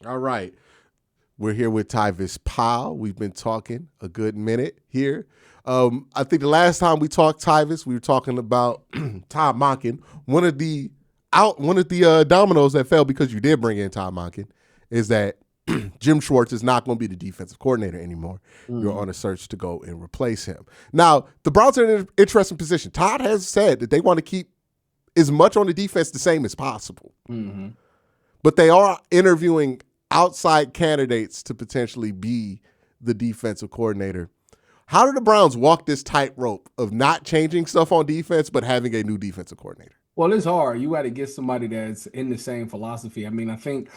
All right. We're here with TYVIS Powell. We've been talking a good minute here. I think the last time we talked TYVIS, we were talking about Todd Monken. One of the dominoes that fell because you did bring in Todd Monken is that Jim Schwartz is not going to be the defensive coordinator anymore. You're on a search to go and replace him. Now, the Browns are in an interesting position. Todd has said that they want to keep as much on the defense the same as possible. Mm-hmm. But they are interviewing outside candidates to potentially be the defensive coordinator. How do the Browns walk this tightrope of not changing stuff on defense, but having a new defensive coordinator? Well, it's hard. You got to get somebody that's in the same philosophy. I mean, I think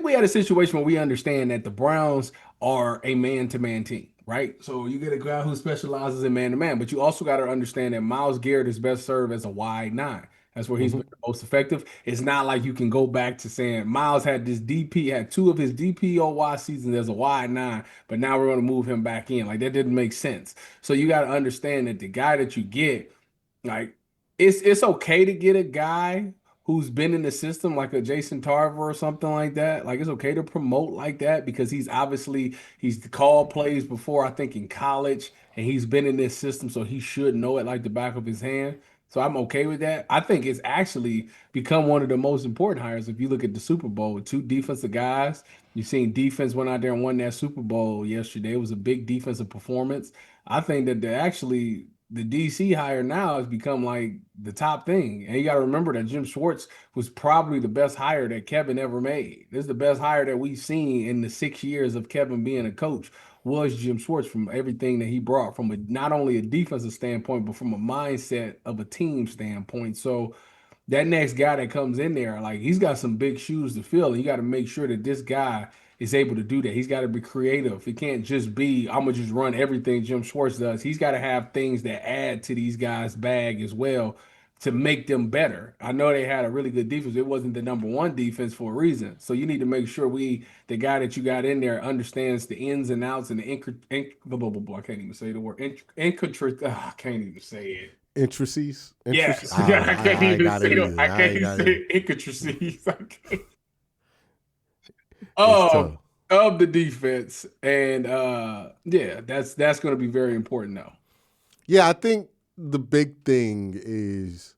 we had a situation where we understand that the Browns are a man-to-man team, right? So you get a guy who specializes in man-to-man, but you also got to understand that Myles Garrett is best served as a wide nine. That's where he's Mm-hmm. been the most effective. It's not like you can go back to saying Miles had this DP, had two of his DPOY seasons as a wide nine, but now we're going to move him back in. Like that didn't make sense. So you got to understand that the guy that you get, like it's okay to get a guy who's been in the system like a Jason Tarver or something like that. Like it's okay to promote like that because he's called plays before, I think in college, and he's been in this system, so he should know it like the back of his hand. So I'm okay with that. I think it's actually become one of the most important hires. If you look at the Super Bowl with two defensive guys, you've seen defense went out there and won that Super Bowl yesterday. It was a big defensive performance. I think that the DC hire now has become like the top thing. And you got to remember that Jim Schwartz was probably the best hire that Kevin ever made. This is the best hire that we've seen in the 6 years of Kevin being a coach was Jim Schwartz from everything that he brought from not only a defensive standpoint, but from a mindset of a team standpoint. So that next guy that comes in there, like he's got some big shoes to fill. And you got to make sure that this guy is able to do that. He's got to be creative. He can't just be, I'm gonna just run everything Jim Schwartz does. He's got to have things that add to these guys' bag as well to make them better. I know they had a really good defense. It wasn't the number one defense for a reason. So you need to make sure the guy that you got in there understands the ins and outs and blah, blah, blah, blah. I can't even say the word. I can't even say it. Intricacies? Yes, I can't I ain't even got it say them. either. I I can't ain't even got say it. intricacies. It's of tough. of the defense, and yeah, that's going to be very important now. Yeah, I think the big thing is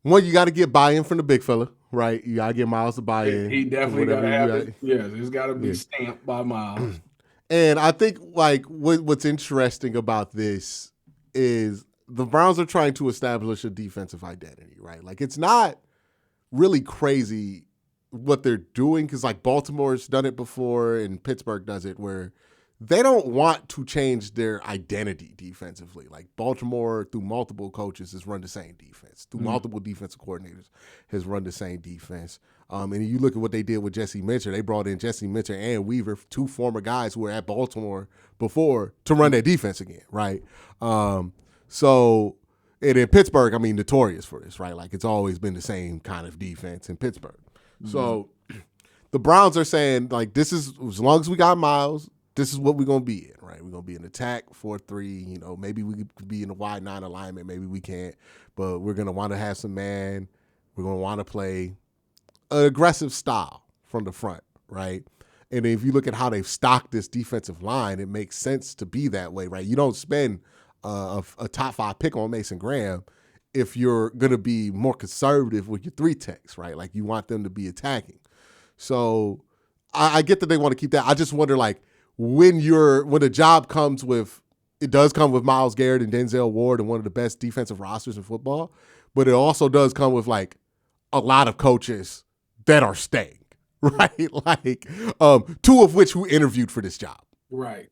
one, you got to get buy-in from the big fella, right? You got to get Miles to buy in He to definitely got whatever to you have got. it. Yes, it's got to be Yeah. stamped by Miles. And I think like what's interesting about this is the Browns are trying to establish a defensive identity, right? Like it's not really crazy what they're doing because like Baltimore's done it before and Pittsburgh does it where they don't want to change their identity defensively. Like Baltimore, through multiple coaches, has run the same defense. Through Mm. multiple defensive coordinators, has run the same defense. And you look at what they did with Jesse Minter. They brought in Jesse Minter and Weaver, two former guys who were at Baltimore before, to run their defense again, right? So, and in Pittsburgh, I mean, notorious for this, right? Like it's always been the same kind of defense in Pittsburgh. Mm. So the Browns are saying, like, this is, as long as we got Miles, this is what we're going to be in, right? We're going to be in attack 4-3. You know, maybe we could be in the wide nine alignment. Maybe we can't. But we're going to want to have some man. We're going to want to play an aggressive style from the front, right? And if you look at how they've stocked this defensive line, it makes sense to be that way, right? You don't spend a top 5 pick on Mason Graham if you're going to be more conservative with your 3 techs, right? Like you want them to be attacking. So I get that they want to keep that. I just wonder, like, when the job comes with, it does come with Myles Garrett and Denzel Ward and one of the best defensive rosters in football, but it also does come with like a lot of coaches that are staying, right? Like 2 of which who interviewed for this job. Right.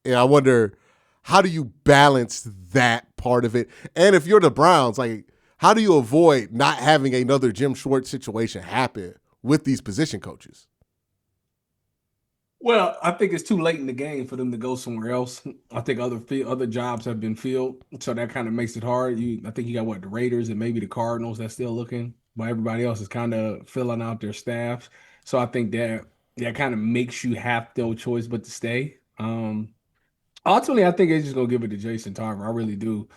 And I wonder, how do you balance that part of it? And if you're the Browns, like, how do you avoid not having another Jim Schwartz situation happen with these position coaches? Well, I think it's too late in the game for them to go somewhere else. I think other jobs have been filled, so that kind of makes it hard. I think you got what the Raiders and maybe the Cardinals that's still looking, but everybody else is kind of filling out their staffs. So I think that kind of makes you have no choice but to stay. Ultimately, I think they're just gonna give it to Jason Tarver. I really do,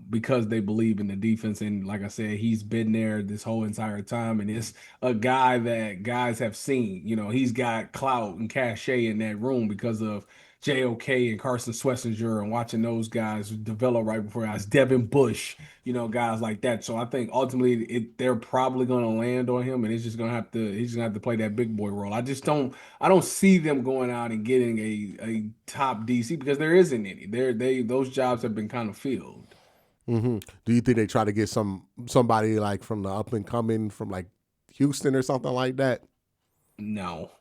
because they believe in the defense, and like I said, he's been there this whole entire time, and it's a guy that guys have seen. You know, he's got clout and cachet in that room because of JOK and Carson Schlesinger, and watching those guys develop right before us. Devin Bush, you know, guys like that. So I think ultimately they're probably gonna land on him, and he's just gonna have to play that big boy role. I don't see them going out and getting a top DC because there isn't any. Those jobs have been kind of filled. Do you think they try to get somebody like from the up and coming from like Houston or something like that? No,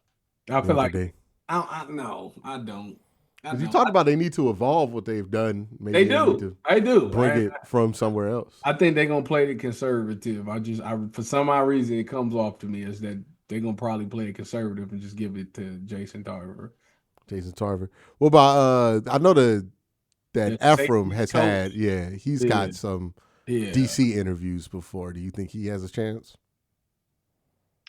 I You feel don't like think they? I no, I don't. I Because you don't. talked about they need to evolve what they've done. They Maybe they need do. to I do. bring it from somewhere else. I think they're gonna play the conservative. I for some odd reason it comes off to me is that they're gonna probably play it conservative and just give it to Jason Tarver. Jason Tarver. What about I know that The Ephraim safeties has had, coach. yeah, he's Yeah, got some yeah. DC interviews before. Do you think he has a chance?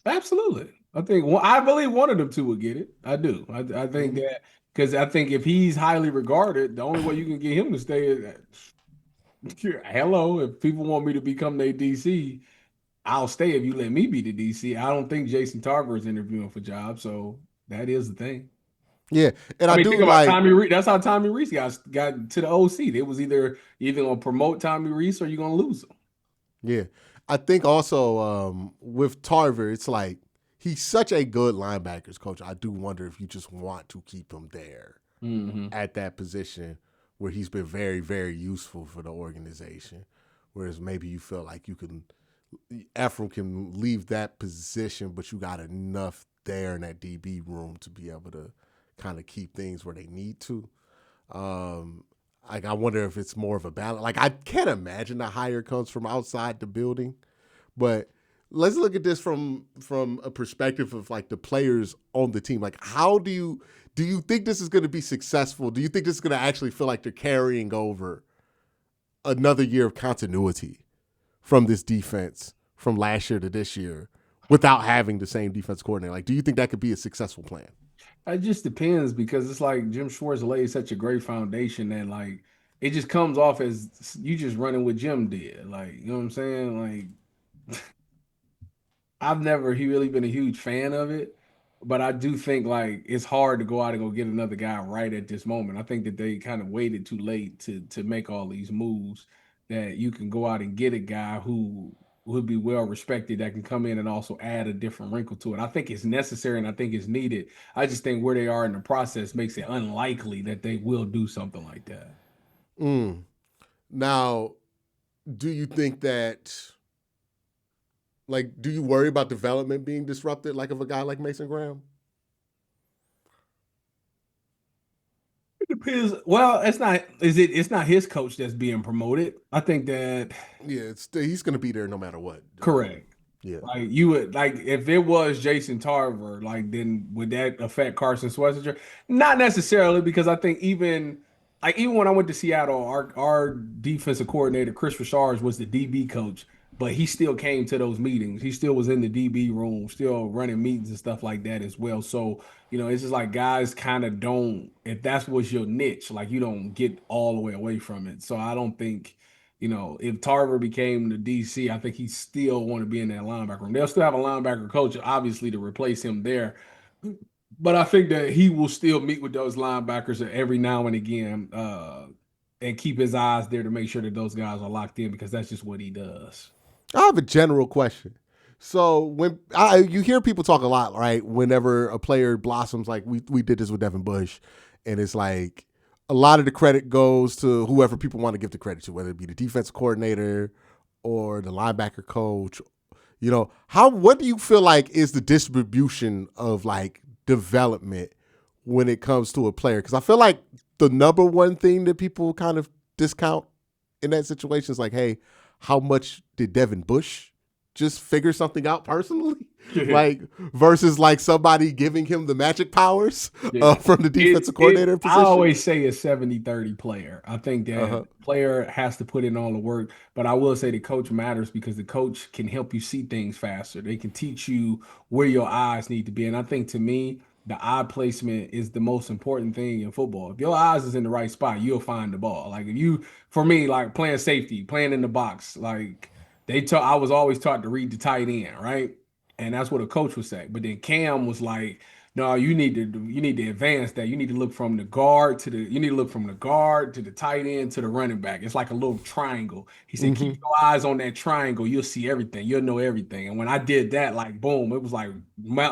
Absolutely. I believe one of them two will get it. I do. I think Mm-hmm. that because I think if he's highly regarded, the only way you can get him to stay is hello. If people want me to become their DC, I'll stay if you let me be the DC. I don't think Jason Tarver is interviewing for jobs, so that is the thing. Yeah, and I I mean, think do about like, Tommy Reese. That's how Tommy Reese got to the OC. It was either gonna promote Tommy Reese or you're gonna lose him. yeah, I think also with Tarver, it's like he's such a good linebackers coach. I do wonder if you just want to keep him there Hmm. at that position where he's been very, very useful for the organization. Whereas maybe you feel like you can, Ephraim can leave that position, but you got enough there in that DB room to be able to kind of keep things where they need to. Um, like I wonder if it's more of a balance. Like I can't imagine the hire comes from outside the building, but let's look at this from a perspective of like the players on the team. Like how do you think this is going to be successful? Do you think this is going to actually feel like they're carrying over another year of continuity from this defense from last year to this year without having the same defense coordinator? Like, do you think that could be a successful plan? It just depends because it's like Jim Schwartz laid such a great foundation that like it just comes off as you just running what Jim did. Like, you know what I'm saying? Like I've never really been a huge fan of it, but I do think like it's hard to go out and go get another guy right at this moment. I think that they kind of waited too late to make all these moves that you can go out and get a guy who would be well respected that can come in and also add a different wrinkle to it. I think it's necessary and I think it's needed. I just think where they are in the process makes it unlikely that they will do something like that. Mm. Now, do you think that like do you worry about development being disrupted like of a guy like Mason Graham? It depends. Well, it's not his coach that's being promoted. I think that Yeah, he's going to be there no matter what. correct. Yeah. Like you would like if it was Jason Tarver, like then would that affect Carson Schlesinger? Not necessarily because I think even when I went to Seattle, our defensive coordinator Chris Richards was the DB coach, but he still came to those meetings. He still was in the DB room, still running meetings and stuff like that as well. So it's just like guys kind of don't if that's what's your niche, like you don't get all the way away from it. So I don't think if Tarver became the DC, I think he still want to be in that linebacker room. They'll still have a linebacker coach, obviously, to replace him there. But I think that he will still meet with those linebackers every now and again, and keep his eyes there to make sure that those guys are locked in because that's just what he does. I have a general question. So you hear people talk a lot, right? Whenever a player blossoms, like we did this with Devin Bush, and it's like a lot of the credit goes to whoever people want to give the credit to, whether it be the defense coordinator or the linebacker coach. What do you feel like is the distribution of like development when it comes to a player? Because I feel like the number one thing that people kind of discount in that situation is like, hey, how much did Devin Bush just figure something out personally? Like versus like somebody giving him the magic powers Yeah. from the defensive coordinator I position. always say a 70-30 player. I think that Uh-huh. the player has to put in all the work, but I will say the coach matters because the coach can help you see things faster. They can teach you where your eyes need to be. And I think to me, the eye placement is the most important thing in football. If your eyes is in the right spot, you'll find the ball. Like if you, for me, like playing safety, playing in the box, like I was always taught to read the tight end, right? And that's what a coach would say. But then Cam was like, no, you need to advance that. You need to look from the guard to the you need to look from the guard to the tight end to the running back. It's like a little triangle. He said, keep your eyes on that triangle. You'll see everything. You'll know everything. And when I did that, like boom, it was like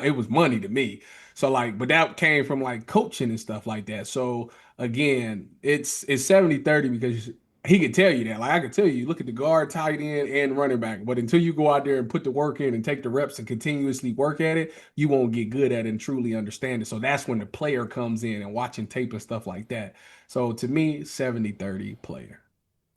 it was money to me. So like, but that came from like coaching and stuff like that. So again, it's 70-30 because he could tell you that. Like I could tell you, look at the guard, tight end, and running back. But until you go out there and put the work in and take the reps and continuously work at it, you won't get good at it and truly understand it. So that's when the player comes in and watching tape and stuff like that. So to me, 70-30 player.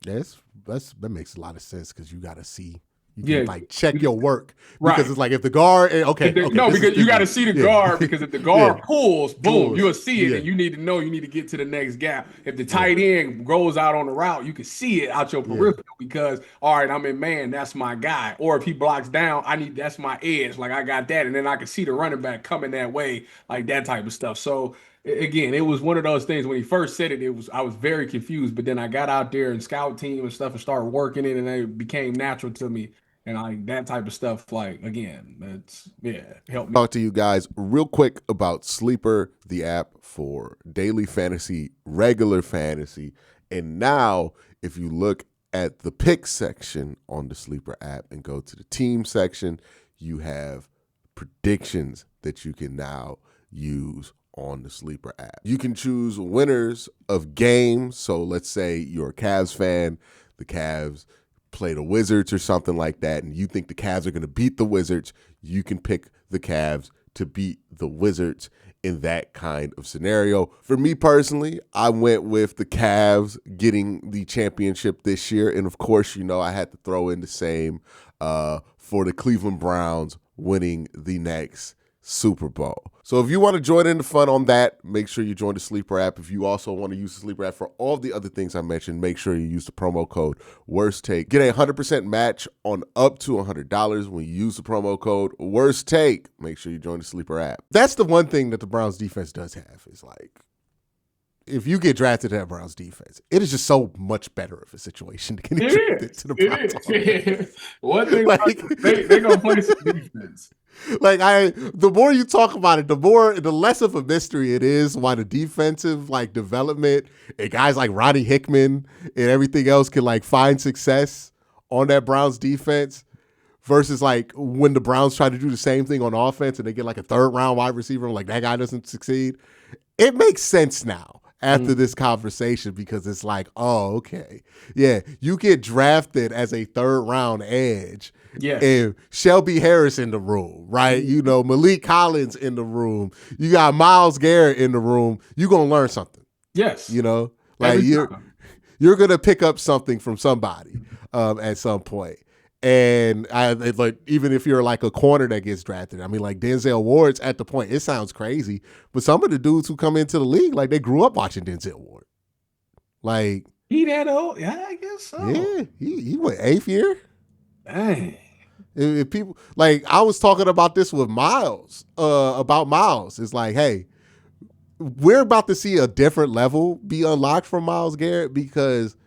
That makes a lot of sense because you got to see. You Yeah, can like check your work right. because it's like if the guard, okay, No, because you got to see the guard because if the guard pulls, boom, Pulls. you'll see it, Yeah. and you need to know you need to get to the next gap. If the tight end goes out on the route, you can see it out your peripheral because all right, I'm in man, that's my guy. Or if he blocks down, that's my edge, like I got that, and then I can see the running back coming that way, like that type of stuff. So again, it was one of those things when he first said it, I was very confused, but then I got out there and scout team and stuff and started working it, and it became natural to me. And like that type of stuff, like again, that's help me. Talk to you guys real quick about Sleeper, the app for daily fantasy, regular fantasy. And now, if you look at the pick section on the Sleeper app and go to the team section, you have predictions that you can now use on the Sleeper app. You can choose winners of games. So let's say you're a Cavs fan, the Cavs play the Wizards or something like that, and you think the Cavs are going to beat the Wizards, you can pick the Cavs to beat the Wizards in that kind of scenario. For me personally, I went with the Cavs getting the championship this year, and of course, you know, I had to throw in the same for the Cleveland Browns winning the next Super Bowl. So if you want to join in the fun on that, make sure you join the Sleeper app. If you also want to use the Sleeper app for all the other things I mentioned, make sure you use the promo code Worst Take. Get a 100% match on up to $100 when you use the promo code Worst Take. Make sure you join the Sleeper app. That's the one thing that the Browns defense does have is like, if you get drafted to that Browns defense, it is just so much better of a situation to get drafted to the Browns. One thing, like, they're going to play some defense. Like the more you talk about it, the less of a mystery it is why the defensive like development and guys like Ronnie Hickman and everything else can like find success on that Browns defense versus like when the Browns try to do the same thing on offense and they get like a third round wide receiver and like that guy doesn't succeed. It makes sense now after this conversation because it's like, oh, okay. Yeah, you get drafted as a third round edge. Yeah. And Shelby Harris in the room, right? You know, Malik Collins in the room. You got Myles Garrett in the room. You're going to learn something. Yes. You know, like you're going to pick up something from somebody at some point. And like even if you're like a corner that gets drafted, I mean, like Denzel Ward's at the point, it sounds crazy, but some of the dudes who come into the league, like they grew up watching Denzel Ward. Like he that old? Yeah, I guess so. Yeah, he went 8th year. Dang. If people like, I was talking about this with Miles, about Miles. It's like, hey, we're about to see a different level be unlocked from Myles Garrett because,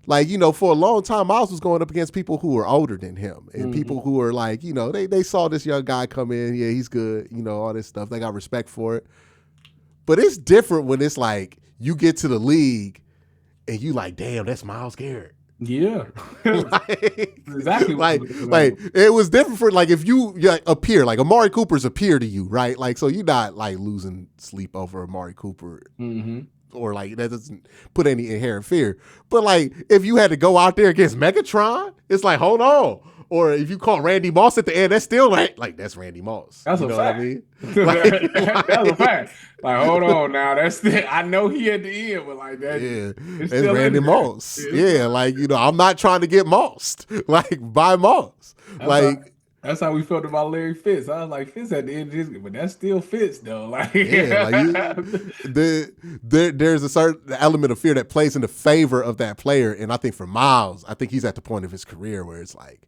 like, you know, for a long time, Miles was going up against people who were older than him and people who were like, you know, they saw this young guy come in. Yeah, he's good. You know, all this stuff. They got respect for it. But it's different when it's like you get to the league and you like, damn, that's Myles Garrett. Yeah. Exactly. Like it was different for like if you appear, like Amari Cooper's appear to you, right? Like, so you're not like losing sleep over Amari Cooper. Or like that doesn't put any inherent fear. But like if you had to go out there against Megatron, it's like, hold on. Or if you call Randy Moss at the end, that's still like that's Randy Moss. That's you a know fact. What I mean? That's a fact. Like, hold on now. I know he at the end, but like that. Yeah, it's Randy Moss. Yeah, like, you know, I'm not trying to get mossed. Like by Moss. That's how we felt about Larry Fitz. I was like, Fitz at the end of this, but that's still Fitz though. Like, yeah, there's a certain element of fear that plays in the favor of that player. And I think for Miles, I think he's at the point of his career where it's like,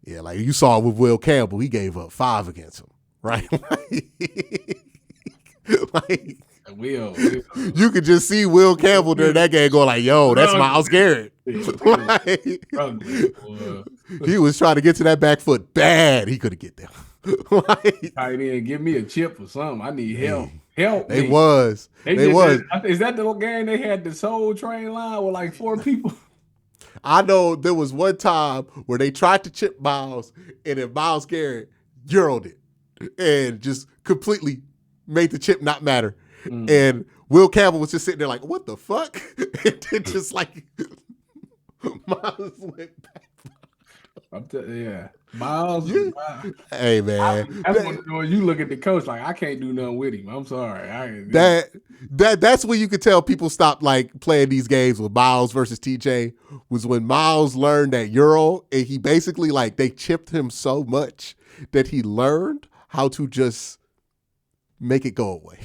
yeah, like you saw with Will Campbell, he gave up 5 against him, right? Like, Will. you could just see Will Campbell during that game going like, yo, that's Myles Garrett. Like, he was trying to get to that back foot bad. He couldn't get there. Like, tight end, give me a chip or something. I need help. Help me. They was. Is that the game they had the Soul Train line with like 4 people? I know there was one time where they tried to chip Myles, and then Myles Garrett euroed it and just completely made the chip not matter. And Will Campbell was just sitting there like, what the fuck? And then just like Myles went back. Myles. Hey man, that's when you look at the coach like, I can't do nothing with him. I'm sorry. That's when you could tell people stopped like playing these games with Myles versus TJ, was when Myles learned that Euro, and he basically like they chipped him so much that he learned how to just make it go away.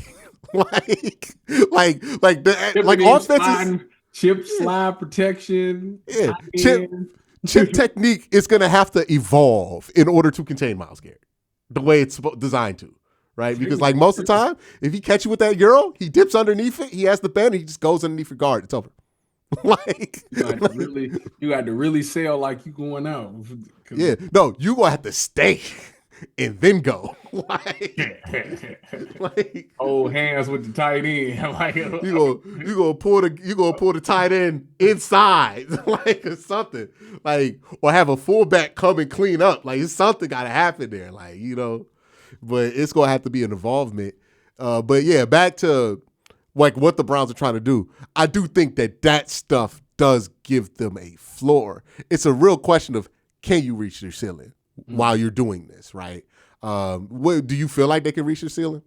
like offenses, chip slide protection. Yeah, chip technique is going to have to evolve in order to contain Myles Garrett the way it's designed to, right? Because like most of the time, if he catch you with that Euro, he dips underneath it, he has the bend, he just goes underneath your guard. It's over. Like you got to really sell like you going out. Yeah, no, you gonna have to stay and then go. like hold hands with the tight end. Like you gonna pull the tight end inside, like or something, like or have a fullback come and clean up. Like something got to happen there, like But it's gonna have to be an involvement. But yeah, back to like what the Browns are trying to do. I do think that stuff does give them a floor. It's a real question of can you reach their ceiling while you're doing this, right? What do you feel like they can reach their ceiling?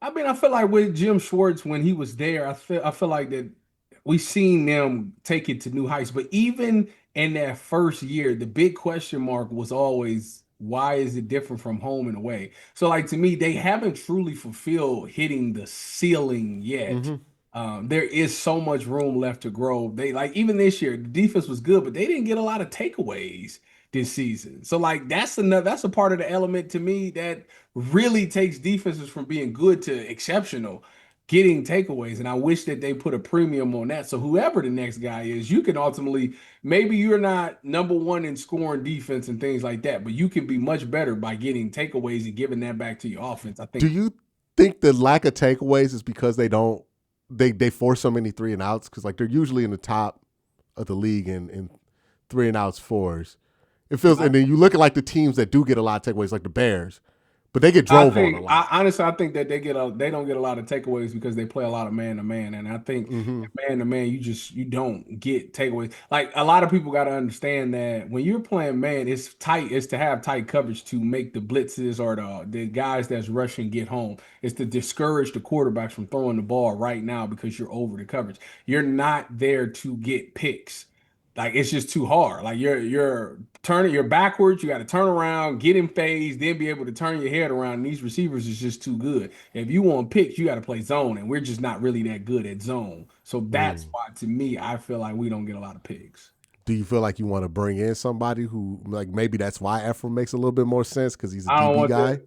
I mean, I feel like with Jim Schwartz when he was there, I feel like that we've seen them take it to new heights. But even in that first year, the big question mark was always, why is it different from home and away? So, like, to me, they haven't truly fulfilled hitting the ceiling yet. There is so much room left to grow. They like even this year, the defense was good, but they didn't get a lot of takeaways this season. So like that's a part of the element to me that really takes defenses from being good to exceptional, getting takeaways. And I wish that they put a premium on that. So whoever the next guy is, you can ultimately, maybe you're not number one in scoring defense and things like that, but you can be much better by getting takeaways and giving that back to your offense. I think. Do you think the lack of takeaways is because they force so many 3 and outs? Because like they're usually in the top of the league in 3 and outs fours. It feels, and then you look at like the teams that do get a lot of takeaways, like the Bears, but they get drove on a lot. Honestly, I think that they don't get a lot of takeaways because they play a lot of man to man, and I think man to man, you don't get takeaways. Like a lot of people got to understand that when you're playing man, it's tight. It's to have tight coverage to make the blitzes or the guys that's rushing get home. It's to discourage the quarterbacks from throwing the ball right now because you're over the coverage. You're not there to get picks. Like it's just too hard. Like you're backwards. You got to turn around, get in phase, then be able to turn your head around. And these receivers is just too good. If you want picks, you got to play zone, and we're just not really that good at zone. So that's why, to me, I feel like we don't get a lot of picks. Do you feel like you want to bring in somebody who, like, maybe that's why Ephraim makes a little bit more sense because he's a DB guy?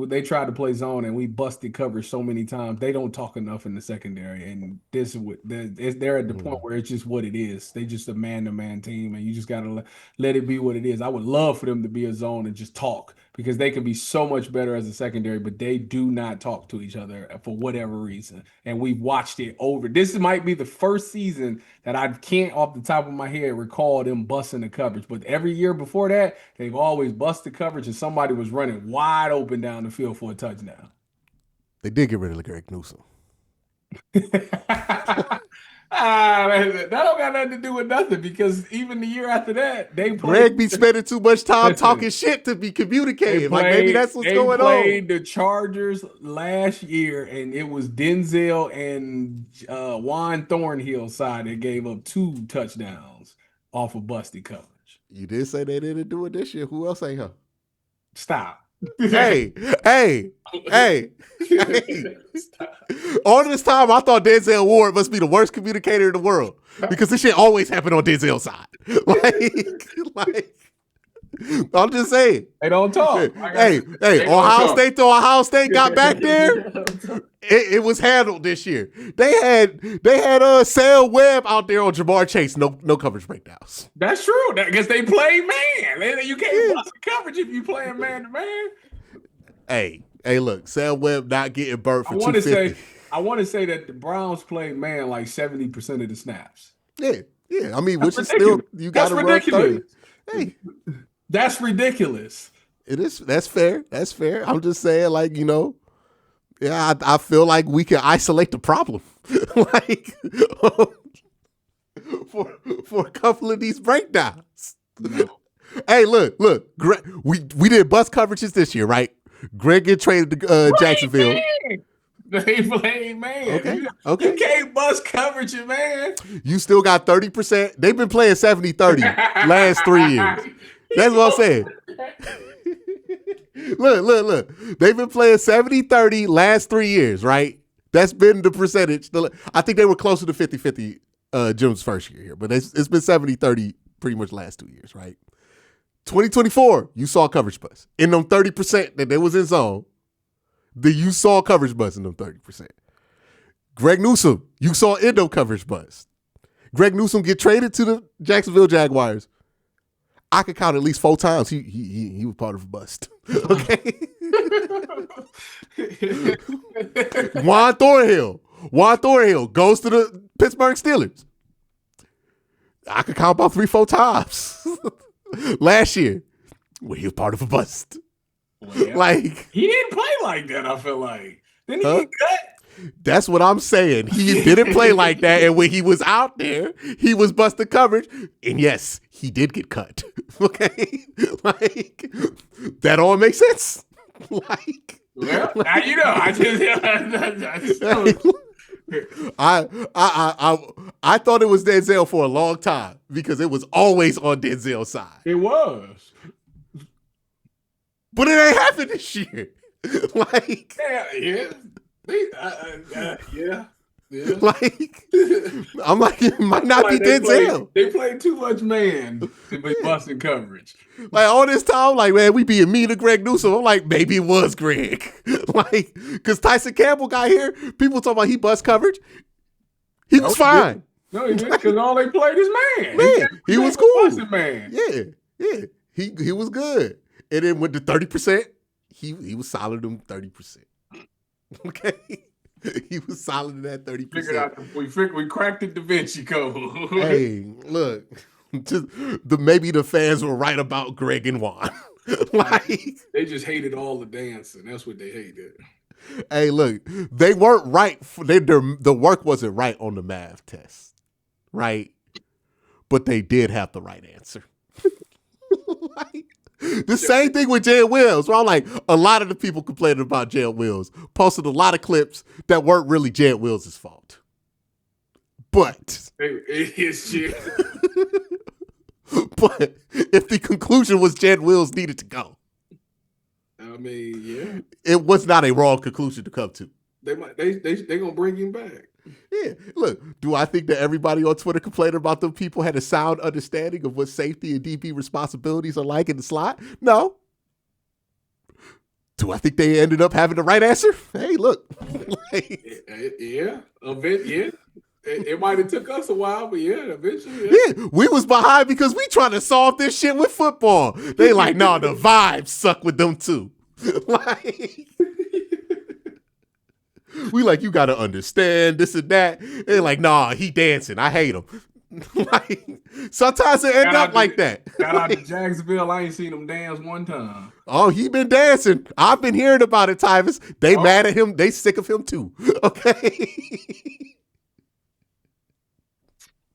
They tried to play zone and we busted coverage so many times. They don't talk enough in the secondary, and they're at the point where it's just what it is. They just a man-to-man team, and you just gotta let it be what it is. I would love for them to be a zone and just talk because they can be so much better as a secondary, but they do not talk to each other for whatever reason. And we've watched it over. This might be the first season that I can't, off the top of my head, recall them busting the coverage. But every year before that, they've always busted coverage and somebody was running wide open down the field for a touchdown. They did get rid of Greg Newsome. That don't got nothing to do with nothing because even the year after that, they played. Greg be spending too much time talking shit to be communicating. Like maybe that's what's going on. They played the Chargers last year, and it was Denzel and Juan Thornhill's side that gave up 2 touchdowns off of busted coverage. You did say they didn't do it this year. Who else ain't her? Stop. Hey. All this time, I thought Denzel Ward must be the worst communicator in the world because this shit always happened on Denzel's side. I'm just saying. They don't talk. Hey, Ohio State got back there. It was handled this year. They had Sale Webb out there on Jamar Chase. No coverage breakdowns. That's true. Because they play man. You can't bust the coverage if you playing man to man. Hey, look, Sale Webb not getting burnt for 250. I want to say that the Browns play man like 70% of the snaps. Yeah. I mean, which is still, you got to run 30. Hey, that's ridiculous. It is. That's fair. I'm just saying, like, yeah, I feel like we can isolate the problem, like, for a couple of these breakdowns. No. Hey, look, Greg, we did bust coverages this year, right? Greg get traded to Jacksonville. Man. They play man. Okay. You can't bust coverage, man. You still got 30%. They've been playing 70-30 last 3 years. That's what I'm saying. Look. They've been playing 70-30 last 3 years, right? That's been the percentage. I think they were closer to 50-50 Jim's first year here, but it's been 70-30 pretty much last 2 years, right? 2024, you saw coverage bust. In them 30% that they was in zone, you saw coverage bust in them 30%. Greg Newsome, you end endo coverage bust. Greg Newsome get traded to the Jacksonville Jaguars. I could count at least 4 times he was part of a bust. Okay. Juan Thornhill goes to the Pittsburgh Steelers. I could count about 3-4 times. Last year, when he was part of a bust. Well, like, he didn't play like that, I feel like. Didn't he get cut? That's what I'm saying. He didn't play like that. And when he was out there, he was busting coverage. And yes, he did get cut. Okay? Like, that all makes sense. Like, well, now you know. I thought it was Denzel for a long time because it was always on Denzel's side. It was. But it ain't happened this year. Like, yeah. Like, I'm like, it might not be Denzel. They played too much man to be busting coverage. Like, all this time, like, man, we being mean to Greg Newsome. I'm like, maybe it was Greg. Like, because Tyson Campbell got here, people talking about he bust coverage. He was fine. No, he didn't, because all they played is man. He was cool. Man. Yeah. He was good. And then with the 30%, he was solid in 30%. Okay? He was solid in that 30%. Figured out we cracked the Da Vinci Code. Hey, look. Just maybe the fans were right about Greg and Juan. Like, they just hated all the dancing. That's what they hated. Hey, look, they weren't right. The work wasn't right on the math test, right? But they did have the right answer. Like, the same thing with Jed Wills, where I'm like, a lot of the people complaining about Jed Wills posted a lot of clips that weren't really Jed Wills' fault. But it's shit. But if the conclusion was Jed Wills needed to go, I mean, yeah, it was not a wrong conclusion to come to. They gonna bring him back. Yeah, look, do I think that everybody on Twitter complaining about them people had a sound understanding of what safety and DB responsibilities are like in the slot? No. Do I think they ended up having the right answer? Hey, look. Yeah, a bit, yeah. It might have took us a while, but yeah, eventually. Yeah, we was behind because we trying to solve this shit with football. They like, no, the vibes suck with them too. Like, we like, you got to understand this and that. They like, nah, he dancing. I hate him. Like, sometimes it end up like that. Shout out to Jacksonville. I ain't seen him dance one time. Oh, he been dancing. I've been hearing about it, TYVIS. They mad at him. They sick of him too. Okay.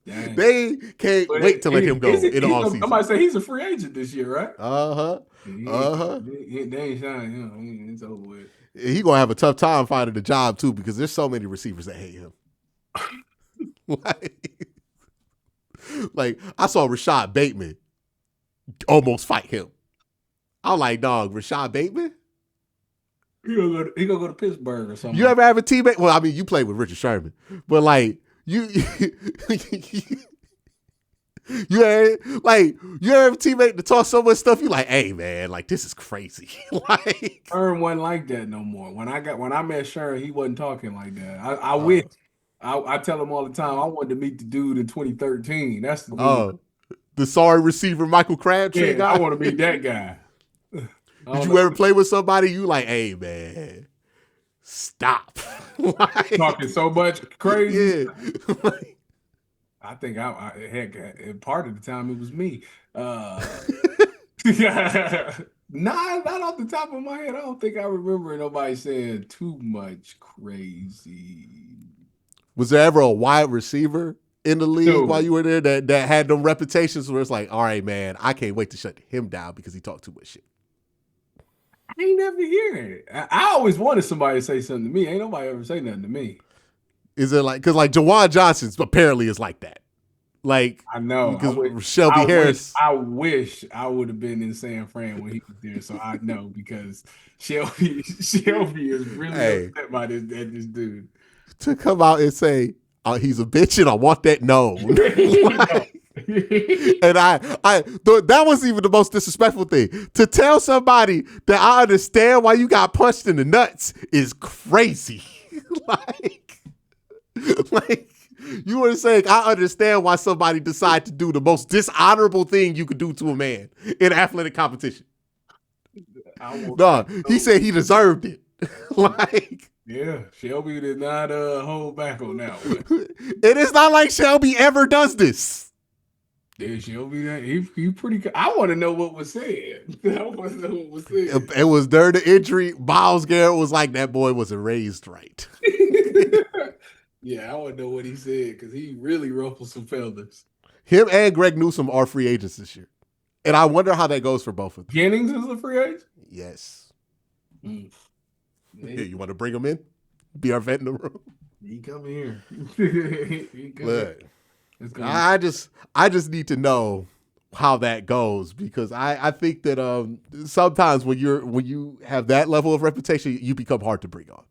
Dang. They can't wait to let him go in the offseason. I might say he's a free agent this year, right? They ain't signing him. It's over with. He gonna have a tough time finding a job too because there's so many receivers that hate him. like I saw Rashad Bateman almost fight him. I'm like, dog, Rashad Bateman? He gonna go to Pittsburgh or something. You ever have a teammate? Well, I mean, you played with Richard Sherman, but like You ain't like you have a teammate to talk so much stuff. You like, hey man, like this is crazy. Like, Sherm wasn't like that no more. When I met Sherm, he wasn't talking like that. I wish. I tell him all the time. I wanted to meet the dude in 2013. That's the dude. The sorry receiver Michael Crabtree Yeah, I guy. want to meet that guy. I Did don't you know. ever play with somebody you like, hey man, stop. Talking so much crazy. Yeah. I think heck, part of the time it was me. Yeah. Not off the top of my head. I don't think I remember nobody saying too much crazy. Was there ever a wide receiver in the league while No, you were there that had them reputations where it's like, all right, man, I can't wait to shut him down because he talked too much shit? I ain't never hear it. I always wanted somebody to say something to me. Ain't nobody ever say nothing to me. Is it like because like Jawan Johnson apparently is like that, like I know. because Shelby Harris. I wish I would have been in San Fran when he was there, so I know because Shelby is really Hey, upset by this dude. to come out and say he's a bitch and I want that known. Like, and that was even the most disrespectful thing. To tell somebody that I understand why you got punched in the nuts is crazy. like you were saying, I understand why somebody decided to do the most dishonorable thing you could do to a man in athletic competition. No, he said he deserved it. Like, yeah, Shelby did not hold back on that one. It is not like Shelby ever does this. Yeah, Shelby, he pretty. I want to know what was said. I want to know what was said. It was during the injury. Miles Garrett was like, that boy wasn't raised right. Yeah, I want to know what he said because he really ruffled some feathers. Him and Greg Newsome are free agents this year. And I wonder how that goes for both of them. Jennings is a free agent? Yes. Mm. Hey, you want to bring him in? Be our vet in the room? He come here. He come Look, here. I just need to know how that goes because I think that sometimes when you have that level of reputation, you become hard to bring on.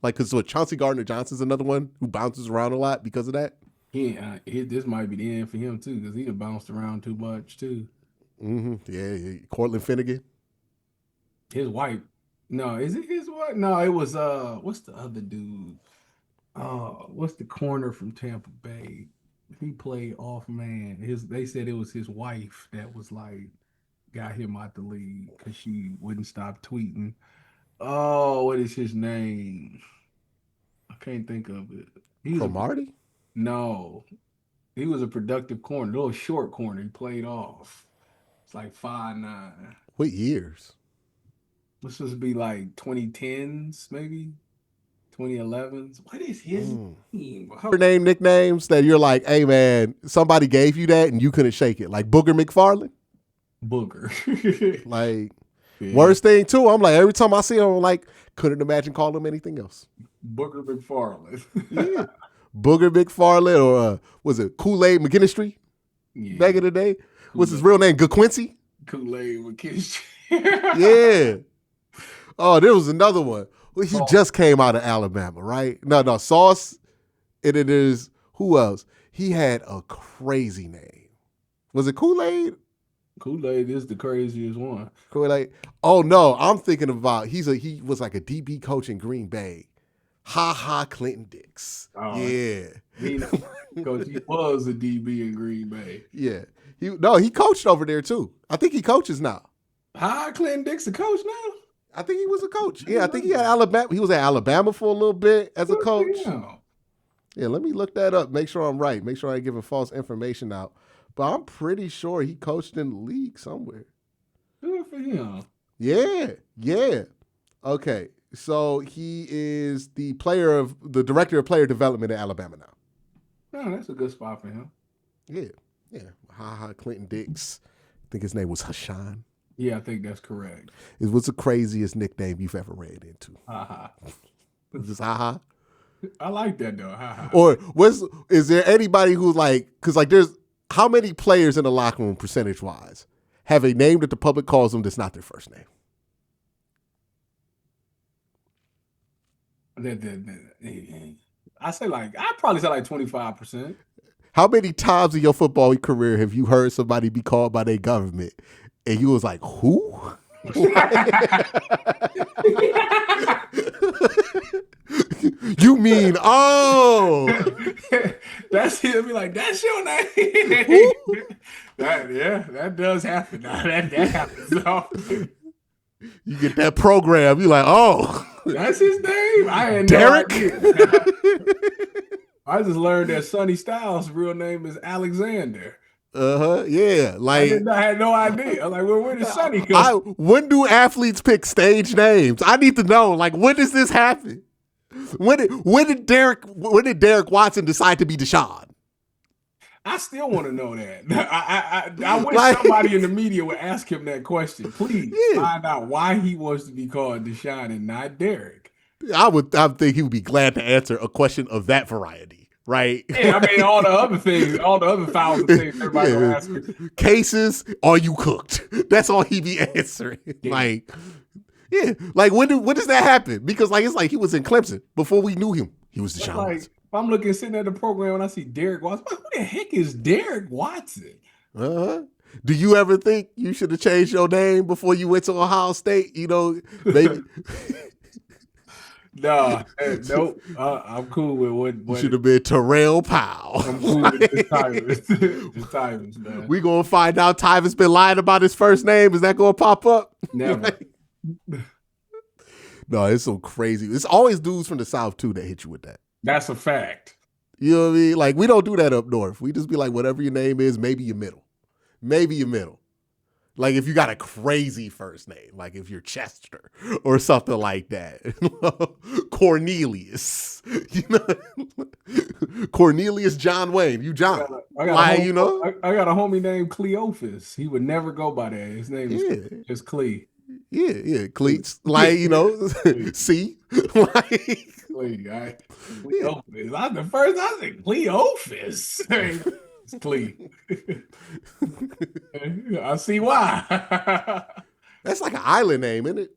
Like, because Chauncey Gardner-Johnson's another one who bounces around a lot because of that. This might be the end for him too because he done bounced around too much too. Mm-hmm. Yeah, Cortland Finnegan. His wife. No, is it his wife? No, it was what's the other dude? What's the corner from Tampa Bay? He played off man. They said it was his wife that was like got him out the league because she wouldn't stop tweeting. Oh, what is his name? I can't think of it. Cromartie? No, he was a productive corner, a little short corner. He played off. It's like 5'9". What years? This would be like 2010s, maybe 2011s. What is his name? Her name nicknames that you're like, hey man, somebody gave you that and you couldn't shake it. Like Booger McFarland. Booger. Like worst thing too. I'm like every time I see him, I'm like couldn't imagine calling him anything else. Booger McFarland. Yeah, Booger McFarland or was it Kool-Aid McKinstry? Yeah. Back in the day, what's his real name? Good Quincy. Kool-Aid McKinstry. Yeah. Oh, there was another one. He just came out of Alabama, right? No, Sauce. And it is who else? He had a crazy name. Was it Kool-Aid? Kool-Aid is the craziest one. Kool-Aid. Oh no, I'm thinking about he was like a DB coach in Green Bay. Clinton Dix. Oh, yeah. He was a DB in Green Bay. Yeah. He coached over there too. I think he coaches now. Clinton Dix a coach now? I think he was a coach. Yeah, I think he had Alabama. He was at Alabama for a little bit as a coach. Yeah, let me look that up. Make sure I'm right. Make sure I ain't giving false information out. But I'm pretty sure he coached in the league somewhere. Good for him. Yeah. Okay, so he is the director of player development at Alabama now. Oh, that's a good spot for him. Yeah. Clinton Dix. I think his name was Hashan. Yeah, I think that's correct. It was the craziest nickname you've ever ran into. Just I like that though. Or is there anybody who's like, because like there's how many players in the locker room percentage wise have a name that the public calls them that's not their first name? I'd probably say like 25%. How many times in your football career have you heard somebody be called by their government and you was like, who? You mean, that's it. Be like, that's your name. That does happen. That happens often. You get that program, you're like, that's his name. I had Derek. No idea. I just learned that Sonny Styles' real name is Alexander. Yeah. Like I had no idea. I'm like, well, where did Sonny go? When do athletes pick stage names? I need to know. Like, when does this happen? When did Derek Watson decide to be Deshaun? I still want to know that. I wish somebody in the media would ask him that question. Please find out why he wants to be called Deshaun and not Derek. I think he would be glad to answer a question of that variety, right? Yeah, I mean, all the other things, all the other 1,000 things everybody will ask him. Cases, are you cooked? That's all he be answering. Yeah. Like when does that happen? Because like it's like he was in Clemson before we knew him. He was Deshaun Watson. If I'm sitting at the program and I see Derek Watson, who the heck is Derek Watson? Do you ever think you should have changed your name before you went to Ohio State? You know, maybe. No, nope. I'm cool with what you should have been Terrell Powell. I'm cool with the TYVIS, man. We gonna find out TYVIS been lying about his first name. Is that gonna pop up? Never. No, it's so crazy. It's always dudes from the South too that hit you with that. That's a fact. You know what I mean? Like, we don't do that up north. We just be like, whatever your name is, maybe your middle. Maybe your middle. Like, if you got a crazy first name, like if you're Chester or something like that. Cornelius. You know? Cornelius John Wayne. You John. I got a homie named Cleophas. He would never go by that. His name is just Cle. Yeah, cleats. Like, you know, see? Like, Cleophas. The first I said Cleophas. It's Cle. I see why. That's like an island name, isn't it?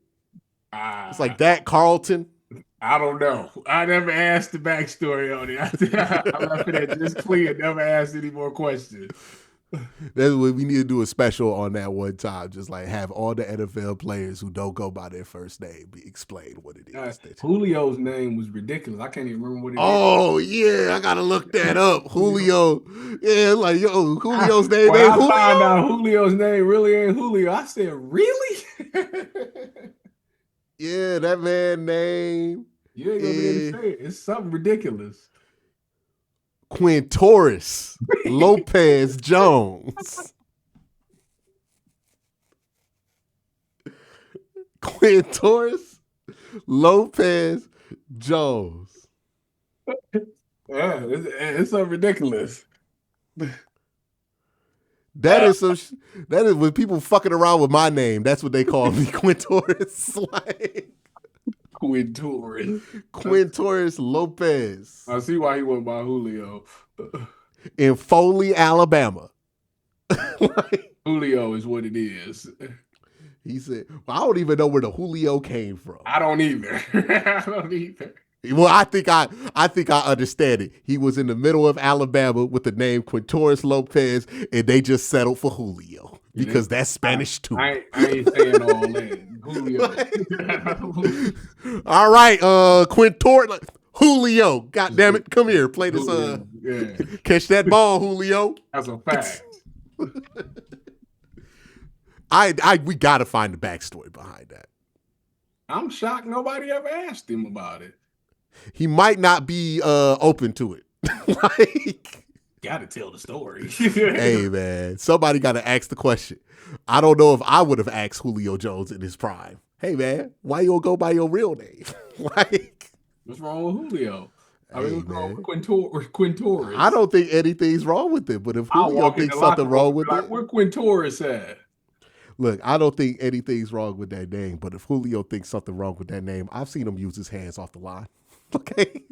It's like that, Carlton. I don't know. I never asked the backstory on it. I left it at just Cle and never asked any more questions. That's what we need to do a special on that one time. Just like have all the NFL players who don't go by their first name explain what it is. Julio's name was ridiculous. I can't even remember what it is. Oh yeah, I gotta look that up. Julio. Yeah, like Julio's name ain't Julio. I found out Julio's name really ain't Julio. I said, really? Yeah, that man name. You ain't gonna be able to say it. It's something ridiculous. Quintorris Lopez Jones. Quintorris Lopez Jones. Yeah, it's so ridiculous. That is when people fucking around with my name. That's what they call me, Quintorris. Like, Quintorris Lopez. I see why he went by Julio. In Foley, Alabama. Julio is what it is. He said, well, I don't even know where the Julio came from. I don't either. Well, I think I understand it. He was in the middle of Alabama with the name Quintorris Lopez, and they just settled for Julio because that's Spanish too. I ain't saying all that. Julio. All right, Quintorris Julio. God damn it, come here, play this. Catch that ball, Julio. That's a fact. We gotta find the backstory behind that. I'm shocked nobody ever asked him about it. He might not be open to it. Like, gotta tell the story. Hey man, somebody gotta ask the question. I don't know if I would have asked Julio Jones in his prime. Hey man, why you don't go by your real name? Like, what's wrong with Julio? What's wrong with Quintorris? I don't think anything's wrong with it, but if Julio thinks something wrong with it, where Quintorris at? Look, I don't think anything's wrong with that name, but if Julio thinks something wrong with that name, I've seen him use his hands off the line. Okay?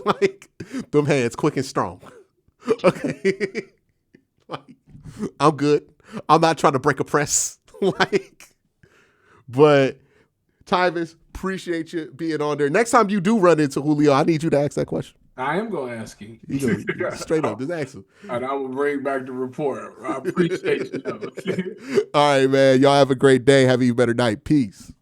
Like, them hands quick and strong. Okay? Like, I'm good. I'm not trying to break a press. Like, but TYVIS, appreciate you being on there. Next time you do run into Julio, I need you to ask that question. I am gonna ask him. You go straight up, just ask him. And I will bring back the report. I appreciate you. All right, man. Y'all have a great day. Have a better night. Peace.